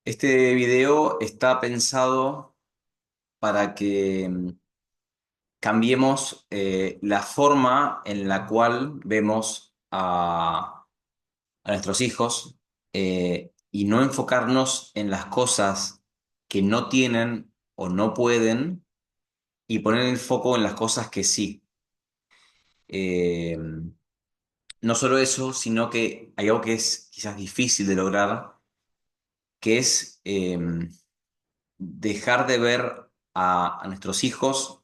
Este video está pensado para que cambiemos la forma en la cual vemos a nuestros hijos y no enfocarnos en las cosas que no tienen o no pueden y poner el foco en las cosas que sí. Eh, no solo eso, sino que hay algo que es quizás difícil de lograr, que es dejar de ver a nuestros hijos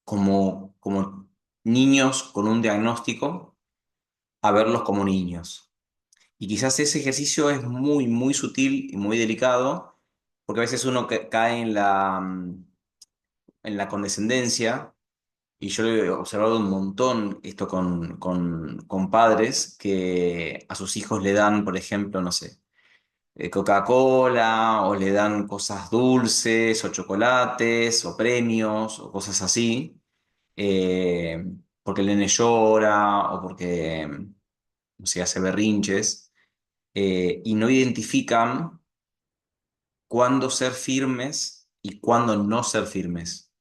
como niños con un diagnóstico a verlos como niños. Y quizás ese ejercicio es muy, muy sutil y muy delicado, porque a veces uno cae en la condescendencia, y yo lo he observado un montón esto con padres que a sus hijos le dan, por ejemplo, no sé, Coca-Cola, o le dan cosas dulces, o chocolates, o premios, o cosas así, eh, porque el nene llora o porque, no sé, hace berrinches, y no identifican cuándo ser firmes y cuándo no ser firmes.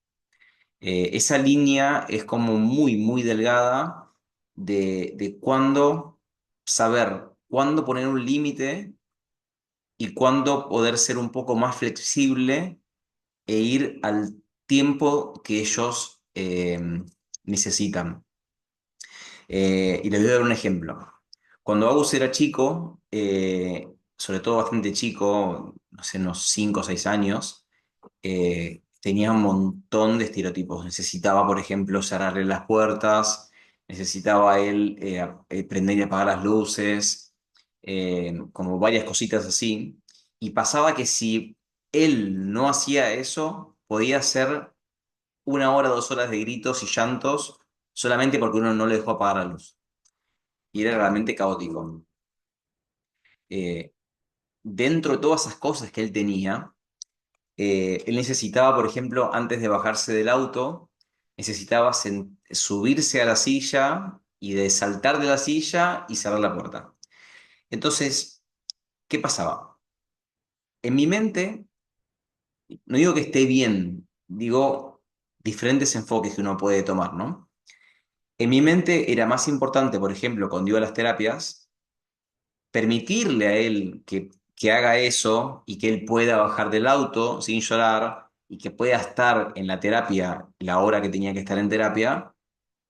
Esa línea es como muy, muy delgada de cuándo saber, cuándo poner un límite y cuándo poder ser un poco más flexible e ir al tiempo que ellos necesitan. Y les voy a dar un ejemplo. Cuando Agus era chico, sobre todo bastante chico, no sé, unos 5 o 6 años, tenía un montón de estereotipos. Necesitaba, por ejemplo, cerrarle las puertas, necesitaba él prender y apagar las luces, como varias cositas así. Y pasaba que si él no hacía eso, podía hacer 1 hora, 2 horas de gritos y llantos solamente porque uno no le dejó apagar la luz. Y era realmente caótico. Eh, Dentro de todas esas cosas que él tenía, él necesitaba, por ejemplo, antes de bajarse del auto, necesitaba subirse a la silla y de saltar de la silla y cerrar la puerta. Entonces, ¿qué pasaba? En mi mente, no digo que esté bien, digo diferentes enfoques que uno puede tomar, ¿no? En mi mente era más importante, por ejemplo, cuando iba a las terapias, permitirle a él que haga eso y que él pueda bajar del auto sin llorar y que pueda estar en la terapia la hora que tenía que estar en terapia,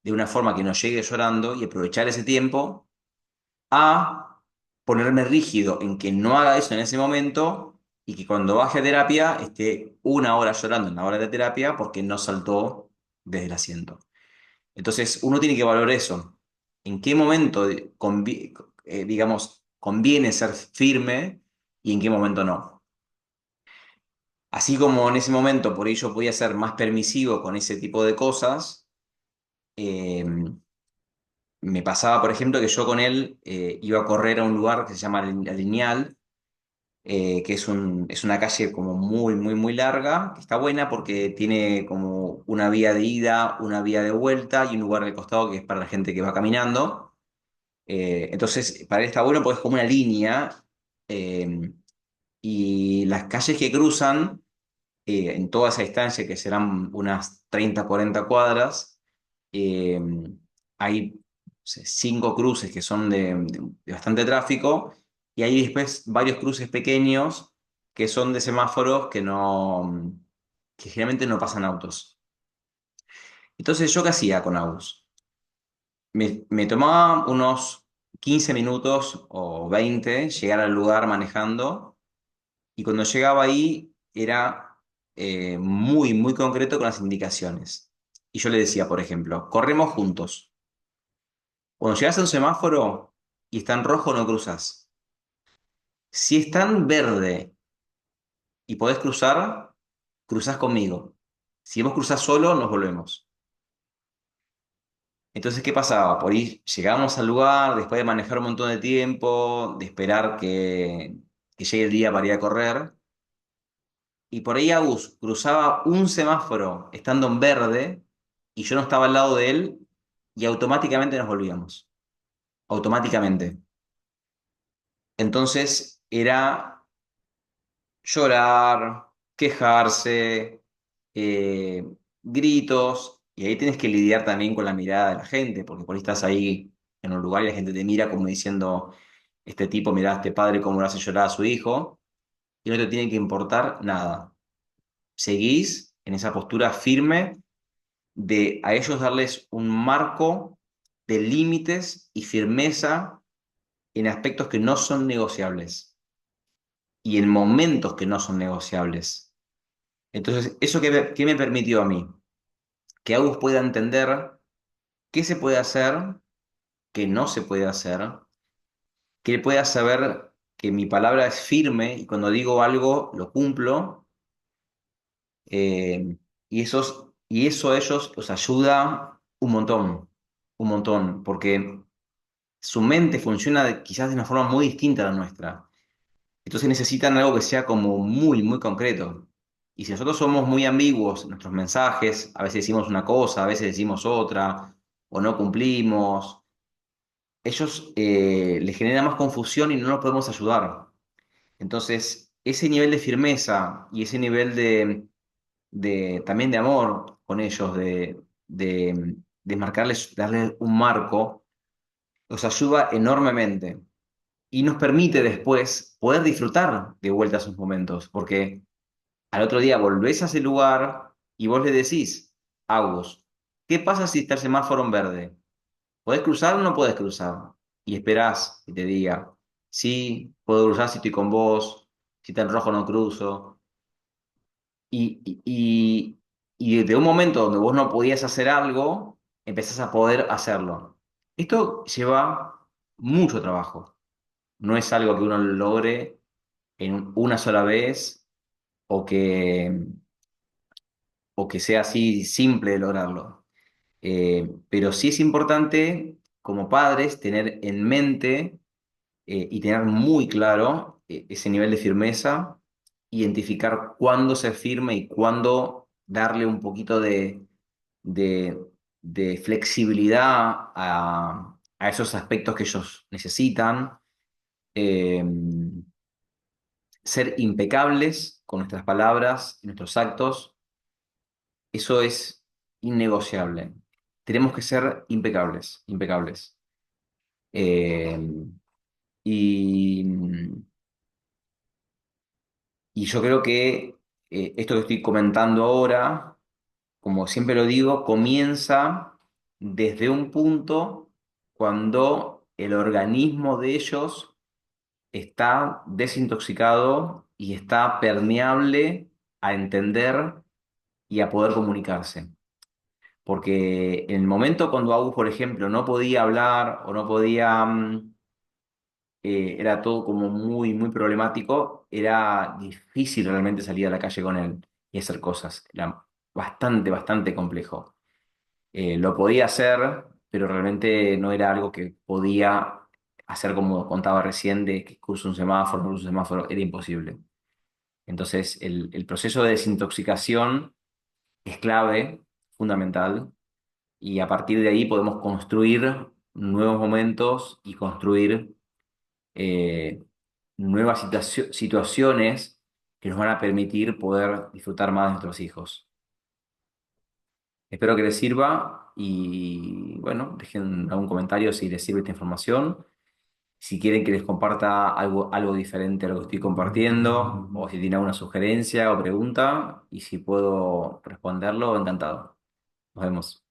de una forma que no llegue llorando y aprovechar ese tiempo, a ponerme rígido en que no haga eso en ese momento y que cuando baje a terapia esté 1 hora llorando en la hora de terapia porque no saltó desde el asiento. Entonces, uno tiene que valorar eso. ¿En qué momento, digamos, conviene ser firme y en qué momento no? Así como en ese momento por ello podía ser más permisivo con ese tipo de cosas, eh, me pasaba, por ejemplo, que yo con él iba a correr a un lugar que se llama La Lineal, que es una calle como muy, muy, muy larga, que está buena porque tiene como una vía de ida, una vía de vuelta y un lugar de costado que es para la gente que va caminando. Entonces, para él está bueno porque es como una línea, eh, y las calles que cruzan en toda esa distancia, que serán unas 30 40 cuadras, eh, hay, no sé, 5 cruces que son de bastante tráfico, y hay después varios cruces pequeños que son de semáforos que generalmente no pasan autos. Entonces, ¿yo qué hacía con Agus? Me tomaba unos 15 minutos o 20 llegar al lugar manejando, y cuando llegaba ahí era muy, muy concreto con las indicaciones. Y yo le decía, por ejemplo, corremos juntos. Cuando llegas a un semáforo y está en rojo, no cruzas. Si está en verde y podés cruzar, cruzás conmigo. Si vos cruzás solo, nos volvemos. Entonces, ¿qué pasaba? Por ahí llegábamos al lugar después de manejar un montón de tiempo, de esperar que llegue el día para ir a correr. Y por ahí Agus cruzaba un semáforo estando en verde y yo no estaba al lado de él, y automáticamente nos volvíamos. Automáticamente. Entonces era llorar, quejarse, eh, gritos, y ahí tienes que lidiar también con la mirada de la gente, porque por ahí estás ahí en un lugar y la gente te mira como diciendo, este tipo, mirá a este padre cómo le hace llorar a su hijo, y no te tiene que importar nada. Seguís en esa postura firme de a ellos darles un marco de límites y firmeza en aspectos que no son negociables y en momentos que no son negociables. Entonces, ¿eso qué me permitió a mí? Que Agus pueda entender qué se puede hacer, qué no se puede hacer, que él pueda saber que mi palabra es firme y cuando digo algo lo cumplo, y eso a ellos los ayuda un montón, porque su mente funciona quizás de una forma muy distinta a la nuestra. Entonces necesitan algo que sea como muy, muy concreto. Y si nosotros somos muy ambiguos en nuestros mensajes, a veces decimos una cosa, a veces decimos otra, o no cumplimos, ellos les genera más confusión y no nos podemos ayudar. Entonces, ese nivel de firmeza y ese nivel también de amor con ellos, de marcarles, darles un marco, los ayuda enormemente y nos permite después poder disfrutar de vuelta esos momentos, porque al otro día volvés a ese lugar y vos le decís, Agus, ¿qué pasa si está el semáforo en verde? ¿Podés cruzar o no podés cruzar? Y esperás que te diga, sí, puedo cruzar si estoy con vos, si está en rojo no cruzo. Y de un momento donde vos no podías hacer algo, empezás a poder hacerlo. Esto lleva mucho trabajo. No es algo que uno logre en una sola vez o o que sea así simple de lograrlo. Pero sí es importante como padres tener en mente y tener muy claro ese nivel de firmeza, identificar cuándo ser firme y cuándo darle un poquito de, de flexibilidad a esos aspectos que ellos necesitan. Eh, Ser impecables con nuestras palabras y nuestros actos, eso es innegociable. Tenemos que ser impecables, impecables. Eh, y, y yo creo que esto que estoy comentando ahora, como siempre lo digo, comienza desde un punto cuando el organismo de ellos está desintoxicado y está permeable a entender y a poder comunicarse. Porque en el momento cuando Agus, por ejemplo, no podía hablar o no podía, era todo como muy, muy problemático, era difícil realmente salir a la calle con él y hacer cosas. Era bastante, bastante complejo. Lo podía hacer, pero realmente no era algo que podía hacer como contaba recién, de que cruce un semáforo, no cruce un semáforo, era imposible. Entonces, el proceso de desintoxicación es clave, fundamental, y a partir de ahí podemos construir nuevos momentos y construir eh, nuevas situaciones que nos van a permitir poder disfrutar más de nuestros hijos. Espero que les sirva y bueno, dejen algún comentario si les sirve esta información. Si quieren que les comparta algo diferente a lo que estoy compartiendo, o si tienen alguna sugerencia o pregunta, y si puedo responderlo, encantado. Nos vemos.